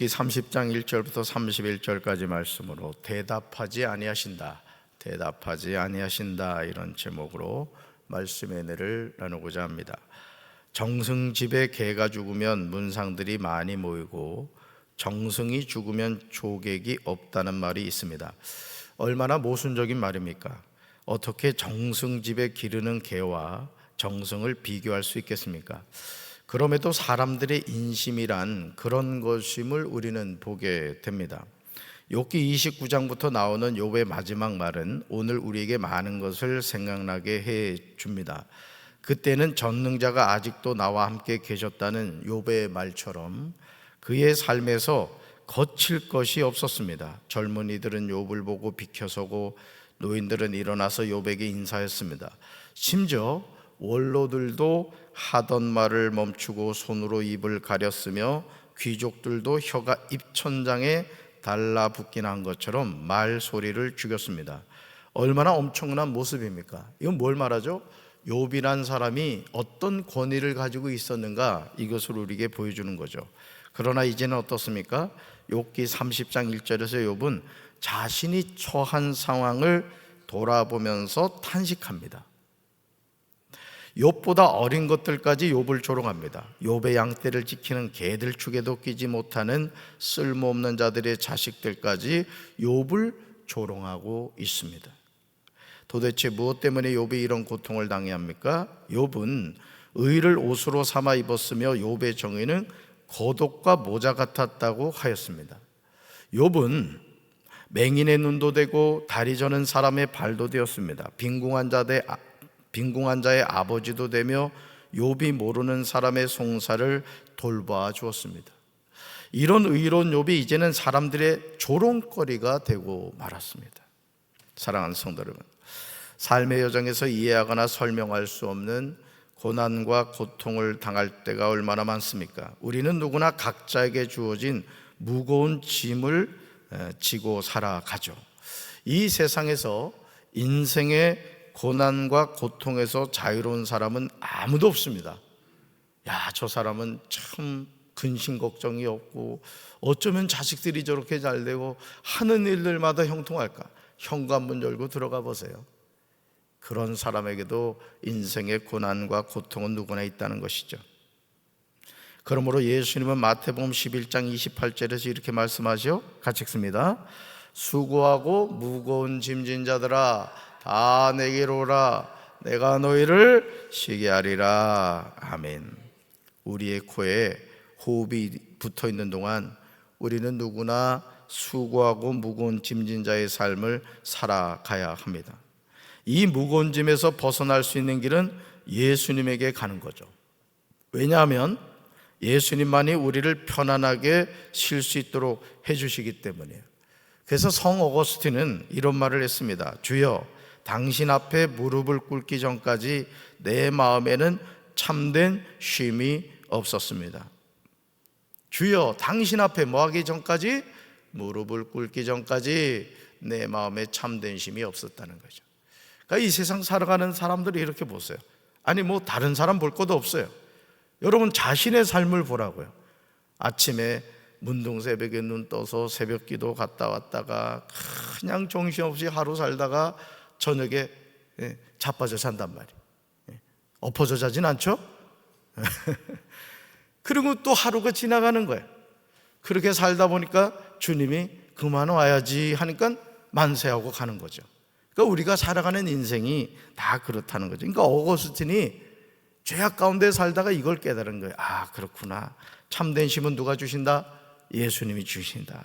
이 30장 1절부터 31절까지 말씀으로 대답하지 아니하신다 이런 제목으로 말씀의 은혜를 나누고자 합니다. 정승집에 개가 죽으면 문상들이 많이 모이고 정승이 죽으면 조객이 없다는 말이 있습니다. 얼마나 모순적인 말입니까? 어떻게 정승집에 기르는 개와 정승을 비교할 수 있겠습니까? 그럼에도 사람들의 인심이란 그런 것임을 우리는 보게 됩니다. 욥기 29장부터 나오는 욥의 마지막 말은 오늘 우리에게 많은 것을 생각나게 해 줍니다. 그때는 전능자가 아직도 나와 함께 계셨다는 욥의 말처럼 그의 삶에서 거칠 것이 없었습니다. 젊은이들은 욥을 보고 비켜서고 노인들은 일어나서 욥에게 인사했습니다. 심지어 원로들도 하던 말을 멈추고 손으로 입을 가렸으며 귀족들도 혀가 입천장에 달라붙긴 한 것처럼 말소리를 죽였습니다. 얼마나 엄청난 모습입니까? 이건 뭘 말하죠? 욥이란 사람이 어떤 권위를 가지고 있었는가, 이것을 우리에게 보여주는 거죠. 그러나 이제는 어떻습니까? 욥기 30장 1절에서 욥은 자신이 처한 상황을 돌아보면서 탄식합니다. 욥보다 어린 것들까지 욥을 조롱합니다. 욥의 양떼를 지키는 개들 축에도 끼지 못하는 쓸모없는 자들의 자식들까지 욥을 조롱하고 있습니다. 도대체 무엇 때문에 욥이 이런 고통을 당해야 합니까? 욥은 의를 옷으로 삼아 입었으며 욥의 정의는 겉옷과 모자 같았다고 하였습니다. 욥은 맹인의 눈도 되고 다리 저는 사람의 발도 되었습니다. 빈궁한 자의 아버지도 되며 욥이 모르는 사람의 송사를 돌봐 주었습니다. 이런 의로운 욥이 이제는 사람들의 조롱거리가 되고 말았습니다. 사랑하는 성도 여러분, 삶의 여정에서 이해하거나 설명할 수 없는 고난과 고통을 당할 때가 얼마나 많습니까? 우리는 누구나 각자에게 주어진 무거운 짐을 지고 살아가죠. 이 세상에서 인생의 고난과 고통에서 자유로운 사람은 아무도 없습니다. 야, 저 사람은 참 근심 걱정이 없고 어쩌면 자식들이 저렇게 잘 되고 하는 일들마다 형통할까? 현관문 열고 들어가 보세요. 그런 사람에게도 인생의 고난과 고통은 누구나 있다는 것이죠. 그러므로 예수님은 마태복음 11장 28절에서 이렇게 말씀하죠. 같이 읽습니다. 수고하고 무거운 짐진 자들아 다 내게로 오라. 내가 너희를 쉬게 하리라. 아멘. 우리의 코에 호흡이 붙어 있는 동안 우리는 누구나 수고하고 무거운 짐진 자의 삶을 살아가야 합니다. 이 무거운 짐에서 벗어날 수 있는 길은 예수님에게 가는 거죠. 왜냐하면 예수님만이 우리를 편안하게 쉴 수 있도록 해주시기 때문이에요. 그래서 성 어거스틴은 이런 말을 했습니다. 주여, 당신 앞에 무릎을 꿇기 전까지 내 마음에는 참된 쉼이 없었습니다. 주여, 당신 앞에 뭐하기 전까지? 무릎을 꿇기 전까지 내 마음에 참된 쉼이 없었다는 거죠. 그러니까 이 세상 살아가는 사람들이 이렇게 보세요. 아니 뭐 다른 사람 볼 것도 없어요. 여러분 자신의 삶을 보라고요. 아침에 문둥새벽에 눈 떠서 새벽기도 갔다 왔다가 그냥 정신없이 하루 살다가 저녁에 자빠져 잔단 말이에요. 엎어져 자진 않죠? 그리고 또 하루가 지나가는 거예요. 그렇게 살다 보니까 주님이 그만 와야지 하니까 만세하고 가는 거죠. 그러니까 우리가 살아가는 인생이 다 그렇다는 거죠. 그러니까 어거스틴이 죄악 가운데 살다가 이걸 깨달은 거예요. 아, 그렇구나. 참된 쉼은 누가 주신다? 예수님이 주신다.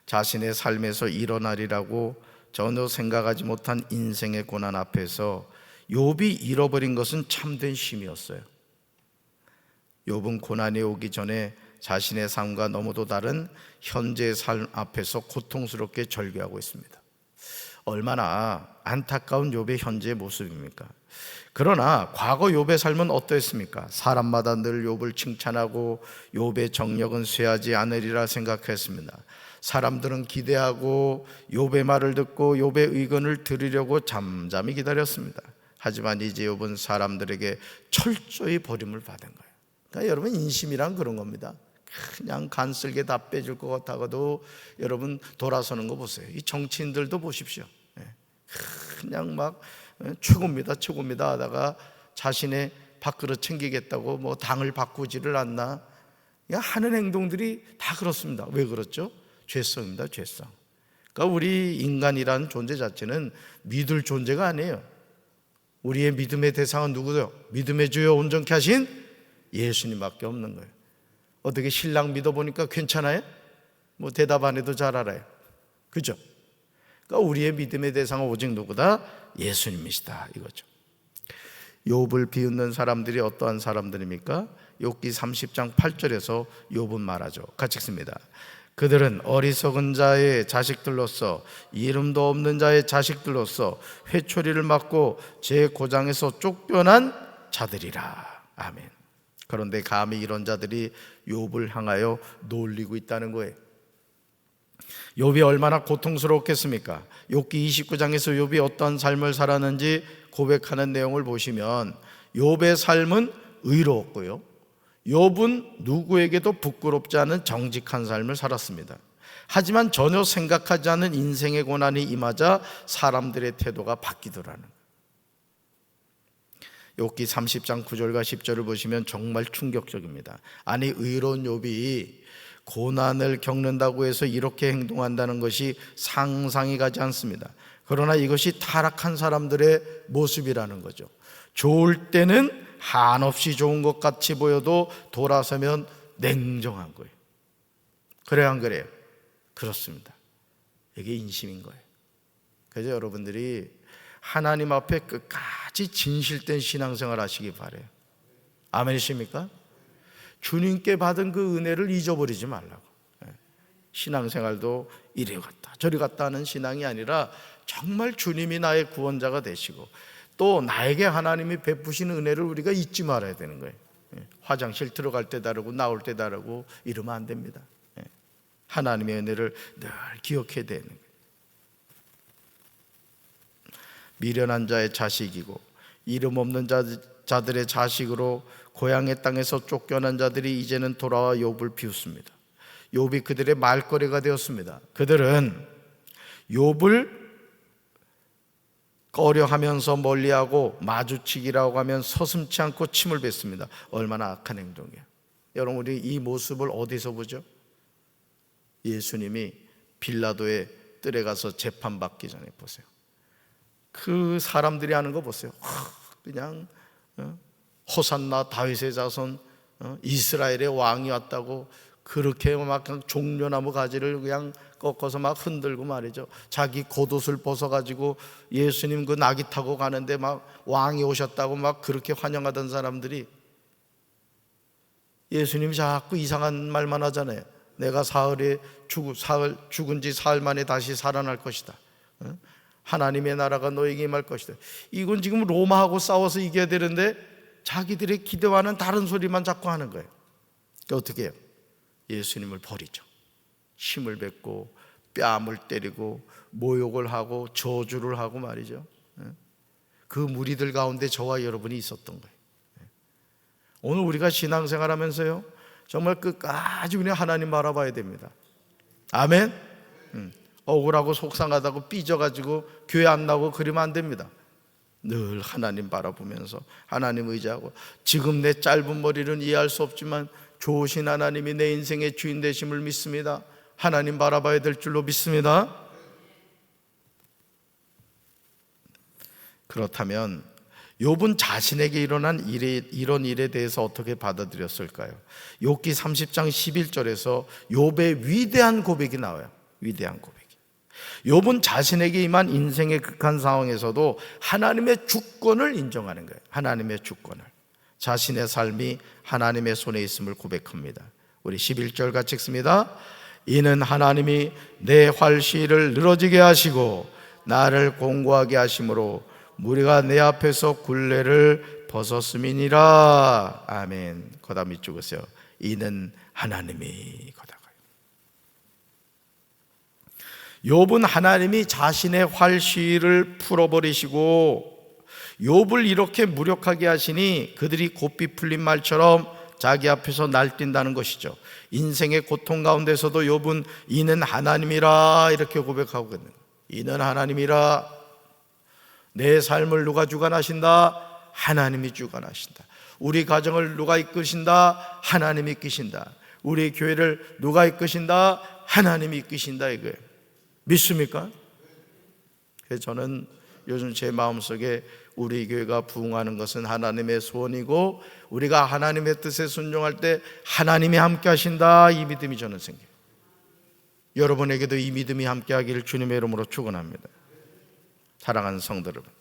자신의 삶에서 일어나리라고 전혀 생각하지 못한 인생의 고난 앞에서 욥이 잃어버린 것은 참된 쉼이었어요. 욥은 고난이 오기 전에 자신의 삶과 너무도 다른 현재의 삶 앞에서 고통스럽게 절규하고 있습니다. 얼마나 안타까운 욥의 현재의 모습입니까? 그러나 과거 욥의 삶은 어떠했습니까? 사람마다 늘 욥을 칭찬하고 욥의 정력은 쇠하지 않으리라 생각했습니다. 사람들은 기대하고 욥의 말을 듣고 욥의 의견을 들으려고 잠잠히 기다렸습니다. 하지만 이제 욥은 사람들에게 철저히 버림을 받은 거예요. 그러니까 여러분 인심이란 그런 겁니다. 그냥 간쓸게 다 빼줄 것 같아도 여러분 돌아서는 거 보세요. 이 정치인들도 보십시오. 그냥 막 최고입니다 최고입니다 하다가 자신의 밥그릇 챙기겠다고 뭐 당을 바꾸지를 않나, 하는 행동들이 다 그렇습니다. 왜 그렇죠? 죄성입니다. 죄성. 그러니까 우리 인간이라는 존재 자체는 믿을 존재가 아니에요. 우리의 믿음의 대상은 누구죠? 믿음의 주여 온전케 하신 예수님밖에 없는 거예요. 어떻게 신랑 믿어보니까 괜찮아요? 뭐 대답 안 해도 잘 알아요. 그죠? 그러니까 우리의 믿음의 대상은 오직 누구다? 예수님이시다 이거죠. 욥을 비웃는 사람들이 어떠한 사람들입니까? 욥기 30장 8절에서 욥은 말하죠. 같이 읽습니다. 그들은 어리석은 자의 자식들로서, 이름도 없는 자의 자식들로서 회초리를 맞고 제 고장에서 쫓겨난 자들이라. 아멘. 그런데 감히 이런 자들이 욥을 향하여 놀리고 있다는 거예요. 욥이 얼마나 고통스러웠겠습니까? 욥기 29장에서 욥이 어떤 삶을 살았는지 고백하는 내용을 보시면 욥의 삶은 의로웠고요, 욥은 누구에게도 부끄럽지 않은 정직한 삶을 살았습니다. 하지만 전혀 생각하지 않은 인생의 고난이 임하자 사람들의 태도가 바뀌더라는 거예요. 욥기 30장 9절과 10절을 보시면 정말 충격적입니다. 아니, 의로운 욥이 고난을 겪는다고 해서 이렇게 행동한다는 것이 상상이 가지 않습니다. 그러나 이것이 타락한 사람들의 모습이라는 거죠. 좋을 때는 한없이 좋은 것 같이 보여도 돌아서면 냉정한 거예요. 그래요, 안 그래요? 그렇습니다. 이게 인심인 거예요. 그래서 여러분들이 하나님 앞에 끝까지 진실된 신앙생활 하시기 바라요. 아멘이십니까? 주님께 받은 그 은혜를 잊어버리지 말라고. 신앙생활도 이리 갔다 저리 갔다 하는 신앙이 아니라 정말 주님이 나의 구원자가 되시고 또 나에게 하나님이 베푸신 은혜를 우리가 잊지 말아야 되는 거예요. 화장실 들어갈 때 다르고 나올 때 다르고 이러면 안 됩니다. 하나님의 은혜를 늘 기억해야 되는 거예요. 미련한 자의 자식이고 이름 없는 자들의 자식으로 고향의 땅에서 쫓겨난 자들이 이제는 돌아와 욥을 비웃습니다. 욥이 그들의 말거리가 되었습니다. 그들은 욥을 꺼려하면서 멀리하고 마주치기라고 하면 서슴지 않고 침을 뱉습니다. 얼마나 악한 행동이에요. 여러분, 우리 이 모습을 어디서 보죠? 예수님이 빌라도의 뜰에 가서 재판받기 전에 보세요. 그 사람들이 하는 거 보세요. 그냥 호산나 다윗의 자손, 이스라엘의 왕이 왔다고 그렇게 막 종려나무 가지를 그냥 꺾어서 막 흔들고 말이죠. 자기 겉옷을 벗어가지고 예수님 그 나귀 타고 가는데 막 왕이 오셨다고 막 그렇게 환영하던 사람들이 예수님이 자꾸 이상한 말만 하잖아요. 내가 죽은 지 사흘 만에 다시 살아날 것이다. 하나님의 나라가 너에게 임할 것이다. 이건 지금 로마하고 싸워서 이겨야 되는데 자기들의 기대와는 다른 소리만 자꾸 하는 거예요. 그러니까 어떻게 해요? 예수님을 버리죠. 침을 뱉고 뺨을 때리고 모욕을 하고 저주를 하고 말이죠. 그 무리들 가운데 저와 여러분이 있었던 거예요. 오늘 우리가 신앙생활하면서요, 정말 끝까지 우리 하나님 바라봐야 됩니다. 아멘. 억울하고 속상하다고 삐져가지고 교회 안 나오고 그러면 안 됩니다. 늘 하나님 바라보면서 하나님 의지하고, 지금 내 짧은 머리는 이해할 수 없지만 좋으신 하나님이 내 인생의 주인 되심을 믿습니다. 하나님 바라봐야 될 줄로 믿습니다. 그렇다면 욥은 자신에게 일어난 이런 일에 대해서 어떻게 받아들였을까요? 욥기 30장 11절에서 욥의 위대한 고백이 나와요. 위대한 고백이. 욥은 자신에게 임한 인생의 극한 상황에서도 하나님의 주권을 인정하는 거예요. 하나님의 주권을. 자신의 삶이 하나님의 손에 있음을 고백합니다. 우리 11절 같이 읽습니다. 이는 하나님이 내 활시를 늘어지게 하시고 나를 공고하게 하심으로 무리가 내 앞에서 굴레를 벗었음이니라. 아멘. 거다 밑줄 그으세요. 이는 하나님이 거다가요. 욥은 하나님이 자신의 활시를 풀어버리시고 욥을 이렇게 무력하게 하시니 그들이 곱비 풀린 말처럼 자기 앞에서 날뛴다는 것이죠. 인생의 고통 가운데서도 욥은 이는 하나님이라 이렇게 고백하고 있는 거예요. 이는 하나님이라. 내 삶을 누가 주관하신다? 하나님이 주관하신다. 우리 가정을 누가 이끄신다? 하나님이 이끄신다. 우리 교회를 누가 이끄신다? 하나님이 이끄신다 이거예요. 믿습니까? 그래서 저는 요즘 제 마음속에 우리 교회가 부흥하는 것은 하나님의 소원이고, 우리가 하나님의 뜻에 순종할 때 하나님이 함께 하신다, 이 믿음이 저는 생겨요. 여러분에게도 이 믿음이 함께 하기를 주님의 이름으로 축원합니다. 사랑하는 성도 여러분,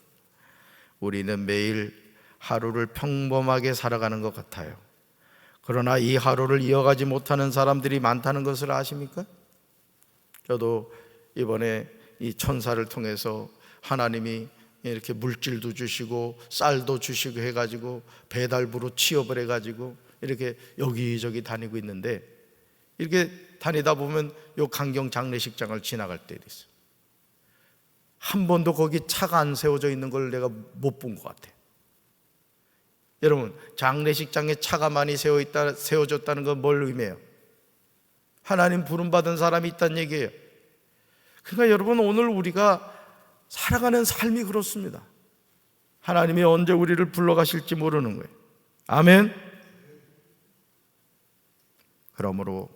우리는 매일 하루를 평범하게 살아가는 것 같아요. 그러나 이 하루를 이어가지 못하는 사람들이 많다는 것을 아십니까? 저도 이번에 이 천사를 통해서 하나님이 이렇게 물질도 주시고 쌀도 주시고 해가지고 배달부로 취업을 해가지고 이렇게 여기저기 다니고 있는데, 이렇게 다니다 보면 요 강경 장례식장을 지나갈 때도 있어요. 한 번도 거기 차가 안 세워져 있는 걸 내가 못 본 것 같아요. 여러분, 장례식장에 차가 많이 세워졌다는 건 뭘 의미해요? 하나님 부름받은 사람이 있다는 얘기예요. 그러니까 여러분, 오늘 우리가 살아가는 삶이 그렇습니다. 하나님이 언제 우리를 불러가실지 모르는 거예요. 아멘. 그러므로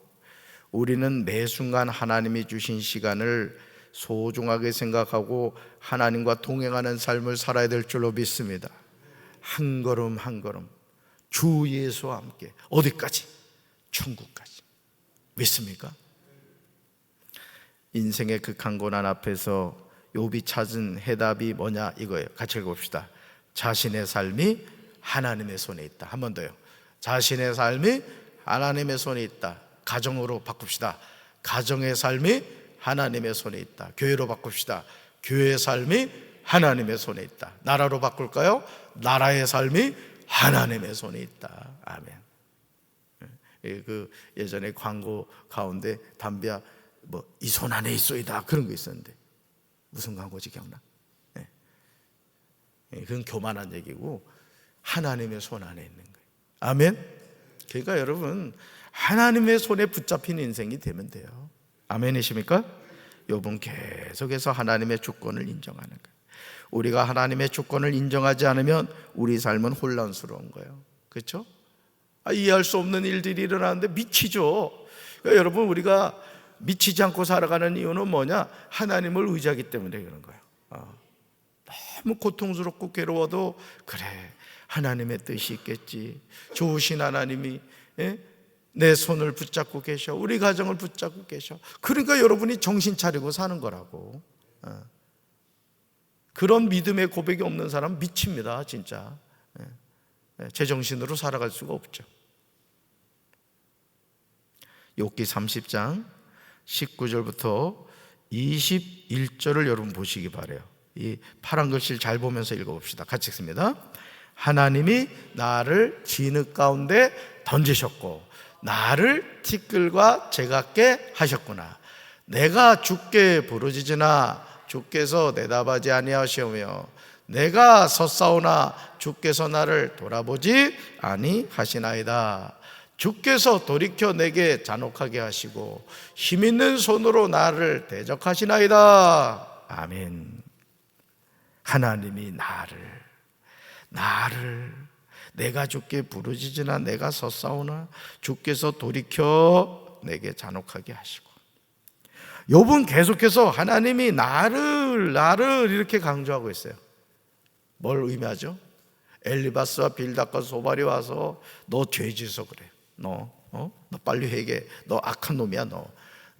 우리는 매 순간 하나님이 주신 시간을 소중하게 생각하고 하나님과 동행하는 삶을 살아야 될 줄로 믿습니다. 한 걸음 한 걸음 주 예수와 함께. 어디까지? 천국까지. 믿습니까? 인생의 극한 고난 앞에서 욥이 찾은 해답이 뭐냐 이거예요. 같이 읽어봅시다. 자신의 삶이 하나님의 손에 있다. 한 번 더요. 자신의 삶이 하나님의 손에 있다. 가정으로 바꿉시다. 가정의 삶이 하나님의 손에 있다. 교회로 바꿉시다. 교회의 삶이 하나님의 손에 있다. 나라로 바꿀까요? 나라의 삶이 하나님의 손에 있다. 아멘. 그 예전에 광고 가운데 담비야 뭐 이 손 안에 있소이다 그런 거 있었는데, 무슨 광고지 기억나? 네. 그건 교만한 얘기고 하나님의 손 안에 있는 거예요. 아멘. 그러니까 여러분, 하나님의 손에 붙잡힌 인생이 되면 돼요. 아멘이십니까? 욥은 계속해서 하나님의 주권을 인정하는 거예요. 우리가 하나님의 주권을 인정하지 않으면 우리 삶은 혼란스러운 거예요. 그렇죠? 이해할 수 없는 일들이 일어나는데 미치죠. 그러니까 여러분, 우리가 미치지 않고 살아가는 이유는 뭐냐? 하나님을 의지하기 때문에 그런 거예요. 너무 고통스럽고 괴로워도 그래, 하나님의 뜻이 있겠지. 좋으신 하나님이 내 손을 붙잡고 계셔. 우리 가정을 붙잡고 계셔. 그러니까 여러분이 정신 차리고 사는 거라고. 그런 믿음의 고백이 없는 사람 미칩니다, 진짜. 제정신으로 살아갈 수가 없죠. 욥기 30장 19절부터 21절을 여러분 보시기 바라요. 이 파란 글씨를 잘 보면서 읽어봅시다. 같이 읽습니다. 하나님이 나를 진흙 가운데 던지셨고 나를 티끌과 제각게 하셨구나. 내가 주께 부르짖으나 주께서 대답하지 아니하시오며 내가 섰사오나 주께서 나를 돌아보지 아니하시나이다. 주께서 돌이켜 내게 잔혹하게 하시고 힘있는 손으로 나를 대적하시나이다. 아멘. 하나님이 나를 내가 주께 부르짖으나 내가 섰사오나 주께서 돌이켜 내게 잔혹하게 하시고. 욥은 계속해서 하나님이 나를 이렇게 강조하고 있어요. 뭘 의미하죠? 엘리바스와 빌닷과 소발이 와서 너 죄지어서 그래. 너 빨리 회개해. 너 악한 놈이야. 너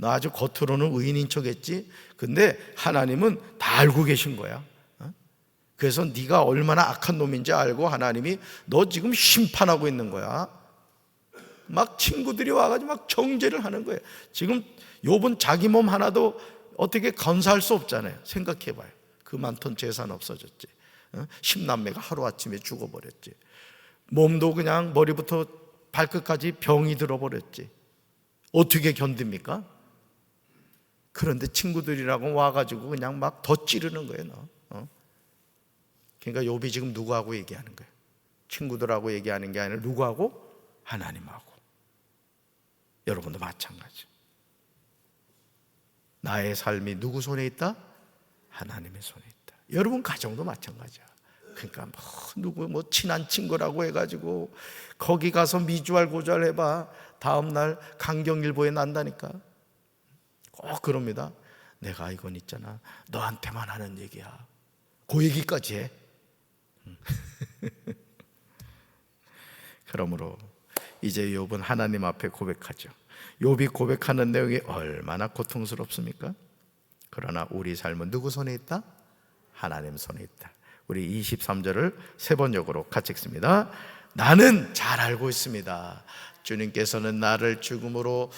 아주 겉으로는 의인인 척했지. 근데 하나님은 다 알고 계신 거야. 그래서 네가 얼마나 악한 놈인지 알고 하나님이 너 지금 심판하고 있는 거야. 막 친구들이 와가지고 막 정죄를 하는 거예요. 지금 욥은 자기 몸 하나도 어떻게 건사할 수 없잖아요. 생각해봐요. 그 많던 재산 없어졌지. 10남매가 하루아침에 죽어버렸지. 몸도 그냥 머리부터 발끝까지 병이 들어버렸지. 어떻게 견딥니까? 그런데 친구들이라고 와가지고 그냥 막 더 찌르는 거예요. 너. 그러니까 욥이 지금 누구하고 얘기하는 거예요? 친구들하고 얘기하는 게 아니라 누구하고? 하나님하고. 여러분도 마찬가지. 나의 삶이 누구 손에 있다? 하나님의 손에 있다. 여러분 가정도 마찬가지야. 그러니까 누구 친한 친구라고 해가지고 거기 가서 미주알 고주알 해봐. 다음날 강경일보에 난다니까. 꼭 그럽니다. 내가 이건 있잖아, 너한테만 하는 얘기야. 그 얘기까지 해. 그러므로 이제 욥은 하나님 앞에 고백하죠. 욥이 고백하는 내용이 얼마나 고통스럽습니까? 그러나 우리 삶은 누구 손에 있다? 하나님 손에 있다. 우리 23절을 세 번역으로 같이 읽습니다. 나는 잘 알고 있습니다. 주님께서는 나를 죽음으로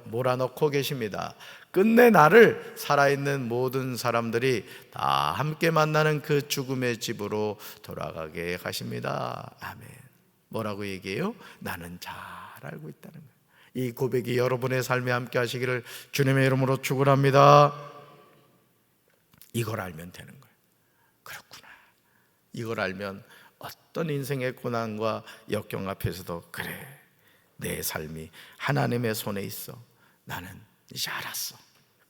몰아넣고 계십니다. 끝내 나를 살아있는 모든 사람들이 다 함께 만나는 그 죽음의 집으로 돌아가게 하십니다. 아멘. 뭐라고 얘기해요? 나는 잘 알고 있다는 거예요. 이 고백이 여러분의 삶에 함께 하시기를 주님의 이름으로 축원합니다. 이걸 알면 되는 거예요. 그렇구나. 이걸 알면 어떤 인생의 고난과 역경 앞에서도 그래, 내 삶이 하나님의 손에 있어. 나는 이제 알았어.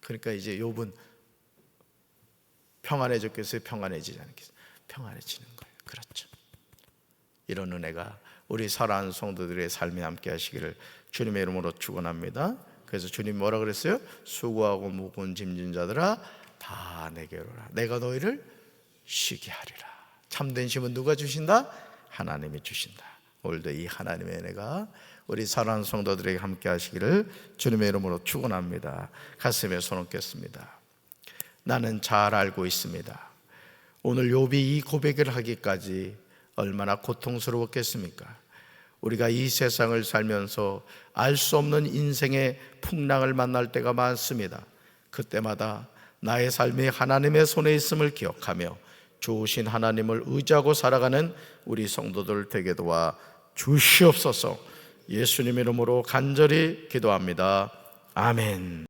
그러니까 이제 욥은 평안해졌겠어요? 평안해지지 않겠어요? 평안해지는 거예요. 그렇죠. 이런 은혜가 우리 사랑하는 성도들의 삶에 함께 하시기를 주님의 이름으로 축원합니다. 그래서 주님 뭐라 그랬어요? 수고하고 무거운 짐진 자들아 다 내게로 오라. 내가 너희를 쉬게 하리라. 참된 쉼은 누가 주신다? 하나님이 주신다. 오늘도 이 하나님의 은혜가 우리 사랑하는 성도들에게 함께 하시기를 주님의 이름으로 축원합니다. 가슴에 손 얹겠습니다. 나는 잘 알고 있습니다. 오늘 욥이 이 고백을 하기까지 얼마나 고통스러웠겠습니까? 우리가 이 세상을 살면서 알 수 없는 인생의 풍랑을 만날 때가 많습니다. 그때마다 나의 삶이 하나님의 손에 있음을 기억하며 좋으신 하나님을 의지하고 살아가는 우리 성도들 되게 도와 주시옵소서. 예수님 이름으로 간절히 기도합니다. 아멘.